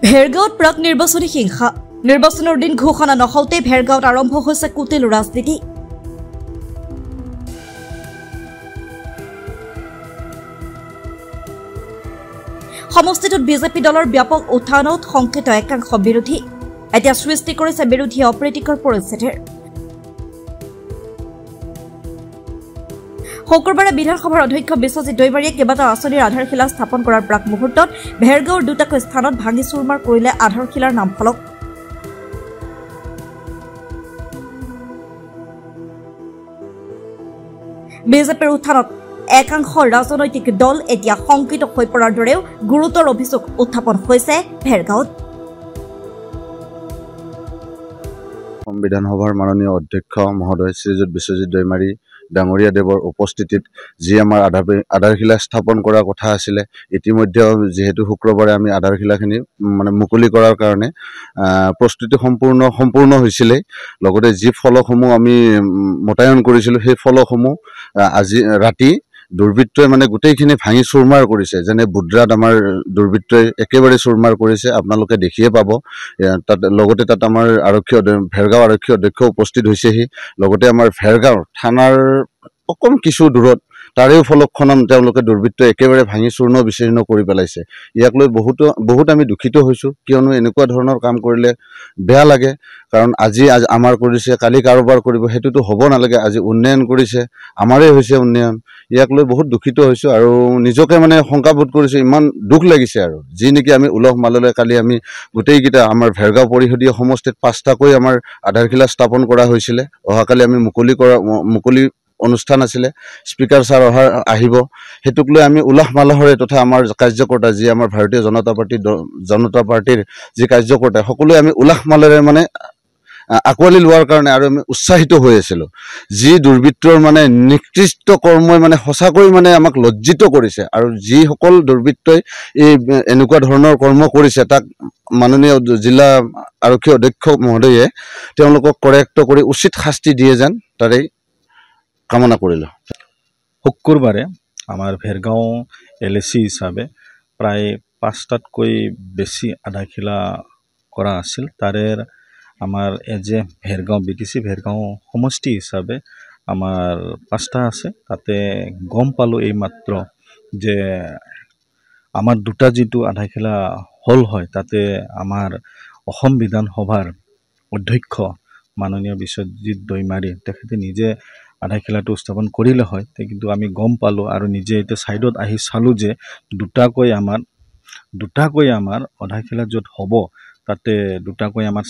ভেৰগাঁৱত প্ৰাক নিৰ্বাচনী হিংসা নিৰ্বাচনৰ দিন ঘোষণা নহওঁতে ভেৰগাঁৱত আৰম্ভ হৈছে কুটিল ৰাজনীতি সমষ্টিটোত বিজেপি দলৰ ব্যাপক উত্থানত সংকেত একাংশ বিৰোধী এতিয়া সৃষ্টি কৰিছে বিৰোধী অপ্ৰীতিকৰ পৰিস্থিতিৰ শুক্ৰবাৰে বিধানসভাৰ অধ্যক্ষ বিশ্বজিৎ দৈমাৰীয়ে কেইবাটাও আঁচনিৰ আধাৰশিলা স্থাপন কৰাৰ প্ৰাক মুহূৰ্তত ভেৰগাঁৱৰ দুটাকৈ স্থানত ভাঙি চুৰমাৰ কৰিলে আধাৰশিলাৰ নামফলক বিজেপিৰ উত্থানত একাংশ ৰাজনৈতিক দল এতিয়া শংকিত হৈ পৰাৰ দৰেও গুৰুতৰ অভিযোগ উত্থাপন হৈছে ভেৰগাঁৱত সংবিধান সভাৰ মাননীয় অধ্যক্ষ মহোদয় শ্ৰীযুত বিশ্বজিৎ দৈমাৰী ডাঙৰীয়া দেৱৰ উপস্থিতিত যি আমাৰ আধাৰশিলা স্থাপন কৰাৰ কথা আছিলে ইতিমধ্যে যেহেতু শুক্ৰবাৰে আমি আধাৰশিলাখিনি মানে মুকলি কৰাৰ কাৰণে প্ৰস্তুতি সম্পূৰ্ণ হৈছিলে লগতে যি ফলকসমূহ আমি মোতায়ন কৰিছিলোঁ সেই ফলকসমূহ আজি ৰাতি দুৰ্বৃত্তই মানে গোটেইখিনি ভাঙি চুৰমাৰ কৰিছে যেনে বুদ্ৰাত আমাৰ দুৰ্বৃত্তই একেবাৰে চুৰমাৰ কৰিছে আপোনালোকে দেখিয়ে পাব তাত লগতে তাত আমাৰ ভেৰগাঁও আৰক্ষী অধ্যক্ষ উপস্থিত হৈছেহি লগতে আমাৰ ভেৰগাঁও থানাৰ অকণ কিছু দূৰত তাৰেও ফলকখন তেওঁলোকে দুৰ্বৃত্তই একেবাৰে ভাঙি চূৰ্ণ বিচূৰ্ণ কৰি পেলাইছে ইয়াক লৈ বহুত আমি দুখিত হৈছোঁ কিয়নো এনেকুৱা ধৰণৰ কাম কৰিলে বেয়া লাগে কাৰণ আজি আমাৰ কৰিছে কালি কাৰোবাৰ কৰিব সেইটোতো হ'ব নালাগে আজি উন্নয়ন কৰিছে আমাৰে হৈছে উন্নয়ন ইয়াক লৈ বহুত দুখিত হৈছোঁ আৰু নিজকে মানে শংকাবোধ কৰিছোঁ ইমান দুখ লাগিছে আৰু যি নেকি আমি উলহ মাললৈ কালি আমি গোটেইকেইটা আমাৰ ভেৰগাঁও পৰিষদীয় সমষ্টিত 5টাকৈ আমাৰ আধাৰশিলা স্থাপন কৰা হৈছিলে অহাকালি আমি মুকলি অনুষ্ঠান আছিলে স্পিকাৰ ছাৰ আহিব হেতুক লৈ আমি উলাহ মালহৰে তথা আমাৰ কাৰ্যকৰ্তা যি আমাৰ ভাৰতীয় জনতা পাৰ্টিৰ যি কাৰ্যকৰ্তা সকলোৱে আমি উলাহ মালহৰে মানে আকোৱালি লোৱাৰ কাৰণে আৰু আমি উৎসাহিত হৈ আছিলোঁ যি দুৰ্বৃত্তৰ মানে নিকৃষ্ট কৰ্মই মানে সঁচাকৈ মানে আমাক লজ্জিত কৰিছে আৰু যিসকল দুৰ্বৃত্তই এই এনেকুৱা ধৰণৰ কৰ্ম কৰিছে তাক মাননীয় জিলা আৰক্ষী অধ্যক্ষ মহোদয়ে তেওঁলোকক কৰেক্ট কৰি উচিত শাস্তি দিয়ে যেন তাৰে কামনা কৰিলোঁ শুক্ৰবাৰে আমাৰ ভেৰগাঁও LAC হিচাপে প্ৰায় 5টাতকৈ বেছি আধাৰশিলা কৰা আছিল তাৰে আমাৰ এজে ভেৰগাঁও BTC ভেৰগাঁও সমষ্টি হিচাপে আমাৰ 5টা আছে তাতে গম পালোঁ এইমাত্ৰ যে আমাৰ দুটা যিটো আধাৰশিলা হল হয় তাতে আমাৰ অসম বিধানসভাৰ অধ্যক্ষ মাননীয় বিশ্বজিৎ দৈমাৰী তেখেতে নিজে আধাৰশিলাটো স্থাপন কৰিলে হয় কিন্তু আমি গম পালোঁ আৰু নিজে এতিয়া সাইডত আহি চালোঁ যে দুটাকৈ আমাৰ আধাৰশিলা য'ত হ'ব তাতে দুটাকৈ আমাৰ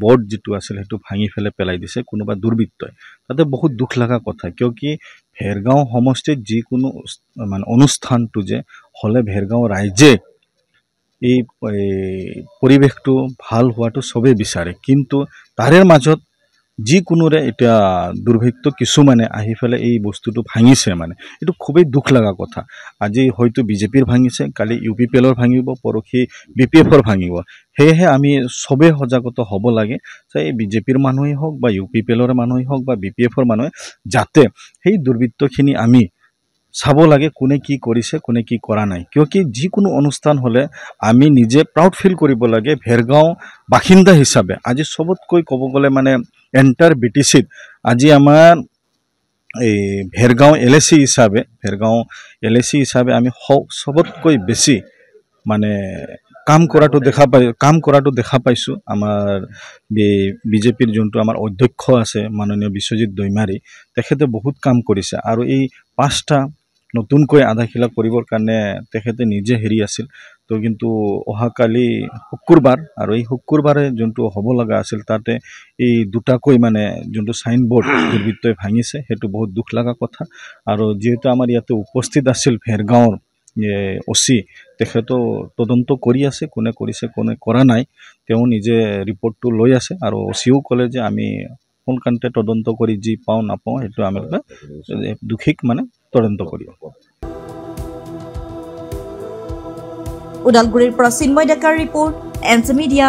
বৰ্ড যিটো আছিল সেইটো ভাঙি পেলাই দিছে কোনোবা দুৰ্বৃত্তই তাতে বহুত দুখ লগা কথা কিয় কি ভেৰগাঁও সমষ্টিত যিকোনো মানে অনুষ্ঠানটো যে হ'লে ভেৰগাঁও ৰাইজে এই পৰিৱেশটো ভাল হোৱাটো সবেই বিচাৰে কিন্তু তাৰে মাজত যিকোনোৰে এতিয়া দুৰ্ভাগ্য কিছুমানে আহি পেলাই এই বস্তুটো ভাঙিছে মানে এইটো খুবেই দুখ লগা কথা আজি হয়তো বিজেপিৰ ভাঙিছে কালি UPPLৰ ভাঙিব পৰখি BPFৰ ভাঙিব সেয়েহে আমি সবে সজাগত হ'ব লাগে যে বিজেপিৰ মানুহেই হওক বা UPPLৰ মানুহেই হওক বা BPFৰ মানুহে যাতে সেই দুৰ্বৃত্তখিনি আমি চাব লাগে কোনে কি কৰিছে কোনে কি কৰা নাই কিয় কি যিকোনো অনুষ্ঠান হ'লে আমি নিজে প্ৰাউড ফিল কৰিব লাগে ভেৰগাঁও বাসিন্দা হিচাপে আজি সবতকৈ ক'ব গ'লে মানে এণ্টাৰ BTCত আজি আমাৰ এই ভেৰগাঁও LAC হিচাপে আমি সবতকৈ বেছি মানে কাম কৰাটো দেখা পাইছোঁ আমাৰ বিজেপিৰ যোনটো আমাৰ অধ্যক্ষ আছে মাননীয় বিশ্বজিৎ দৈমাৰী তেখেতে বহুত কাম কৰিছে আৰু এই 5টা নতুনকৈ আধাৰশিলা কৰিবৰ কাৰণে তেখেতে নিজে হেৰি আছিল তো কিন্তু অহাকালি শুক্ৰবাৰ আৰু এই শুক্ৰবাৰে যোনটো হ'ব লগা আছিল তাতে এই দুটাকৈ মানে যোনটো সাইনবোৰ্ড দুৰ্বৃত্তই ভাঙিছে সেইটো বহুত দুখ লগা কথা আৰু যেহেতু আমাৰ ইয়াতে উপস্থিত আছিল ভেৰগাঁৱৰ OC তেখেতো তদন্ত কৰি আছে কোনে কৰিছে কোনে কৰা নাই তেওঁ নিজে ৰিপৰ্টটো লৈ আছে আৰু OCও ক'লে যে আমি সোনকালে তদন্ত কৰি যি পাওঁ নাপাওঁ সেইটো আমি দুখিক মানে তদন্ত কৰি ওদালগুৰিৰ পৰা চিন্ময় ডেকাৰ ৰিপৰ্ট NC মিডিয়া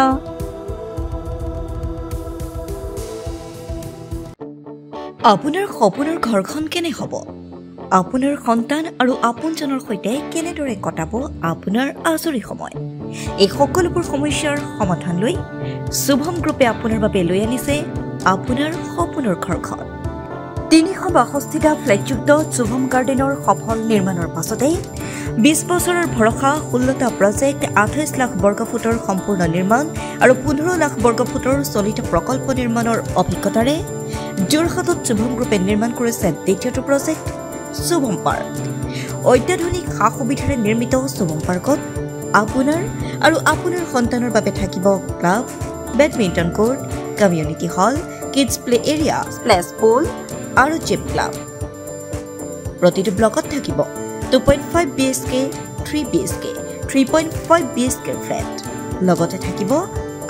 আপোনাৰ সপোনৰ ঘৰখন কেনে হ'ব আপোনাৰ সন্তান আৰু আপোনজনৰ সৈতে কেনেদৰে কটাব আপোনাৰ আজৰি সময় এই সকলোবোৰ সমস্যাৰ সমাধান লৈ শুভম গ্ৰুপে আপোনাৰ বাবে লৈ আনিছে আপোনাৰ সপোনৰ ঘৰখন 362টা ফ্লেটযুক্ত শুভম গাৰ্ডেনৰ সফল নিৰ্মাণৰ পাছতে 20 বছৰৰ ভৰসা 16টা প্ৰজেক্ট 28 লাখ বৰ্গফুটৰ সম্পূৰ্ণ নিৰ্মাণ আৰু 15 লাখ বৰ্গফুটৰ চলিত প্ৰকল্প নিৰ্মাণৰ অভিজ্ঞতাৰে যোৰহাটত শুভম গ্ৰুপে নিৰ্মাণ কৰিছে দ্বিতীয়টো প্ৰজেক্ট শুভম পাৰ্ক অত্যাধুনিক সা-সুবিধাৰে নিৰ্মিত শুভম পাৰ্কত আপোনাৰ আৰু আপোনাৰ সন্তানৰ বাবে থাকিব club badminton court community hall kids play area splash pool আৰু জিম ক্লাব প্ৰতিটো ব্লকত থাকিব 2.5 BHK 3 BHK 3.5 BHK ফ্লেট লগতে থাকিব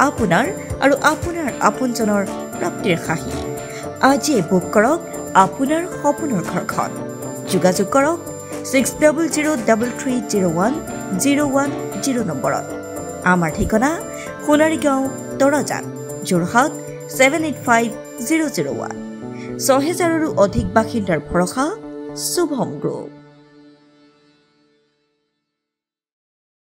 আপোনাৰ আৰু আপোনাৰ আপোনজনৰ প্ৰাপ্তিৰ খাহি আজি বুক কৰক আপোনাৰ সপোনৰ ঘৰখন যোগাযোগ কৰক 6003301010 নম্বৰত আমাৰ ঠিকনা সোণাৰীগাঁও তৰাজান যোৰহাট 785001 6000ৰো অধিক বাসিন্দাৰ ভৰসা শুভম গ্ৰুপ